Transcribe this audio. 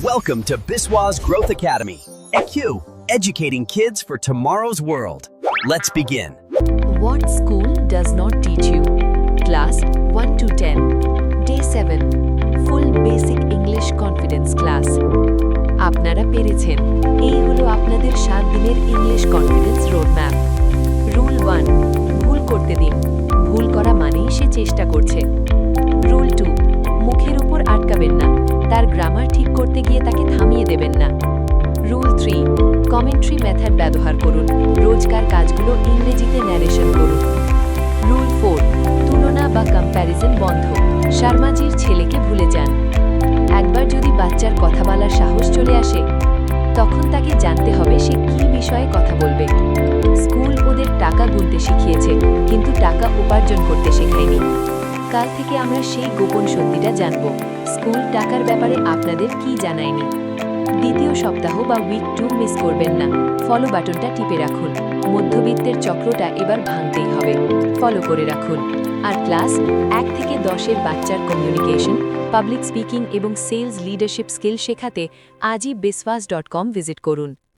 Welcome to Biswa's Growth Academy. EQ, educating kids for tomorrow's world. Let's begin. What school does not teach you? Class 1 to 10. Day 7. Full basic English confidence class. আপনারা পেরেছেন। এই হলো আপনাদের 7 দিনের English confidence roadmap. Rule 1, ভুল করতে দিন। ভুল করা মানেই সে চেষ্টা করছে। রুল 2, মুখের উপর আটকাবেন না। তার গ্রামার ঠিক করতে গিয়ে তাকে থামিয়ে দেবেন না। রুল 3, কমেন্ট্রি মেথড ব্যবহার করুন। রোজকার কাজগুলো ইংরেজিতে ন্যারেশন করুন। রুল 4, তুলনা বা কম্প্যারিজন বন্ধ। শর্মাজির ছেলেকে ভুলে যান। একবার যদি বাচ্চার কথা বলার সাহস চলে আসে, তখন তাকে জানতে হবে সে কী বিষয়ে কথা বলবে। স্কুল ওদের টাকা গুনতে শিখিয়েছে, কিন্তু টাকা উপার্জন করতে শেখায়নি। কাল থেকে আমরা সেই গোপন সত্যিটা জানব। স্কুল টাকার ব্যাপারে আপনাদের কি জানায়নি। দ্বিতীয় সপ্তাহ বা উইক 2 মিস করবেন না। ফলো বাটনটা টিপে রাখুন। মধ্যবিত্তের চক্রটা এবার ভাঙতেই হবে। ফলো করে রাখুন। আর ক্লাস 1 থেকে 10-এর বাচ্চার কমিউনিকেশন, পাবলিক স্পিকিং এবং সেলস লিডারশিপ স্কিল শেখাতে আজই biswas.com ভিজিট করুন।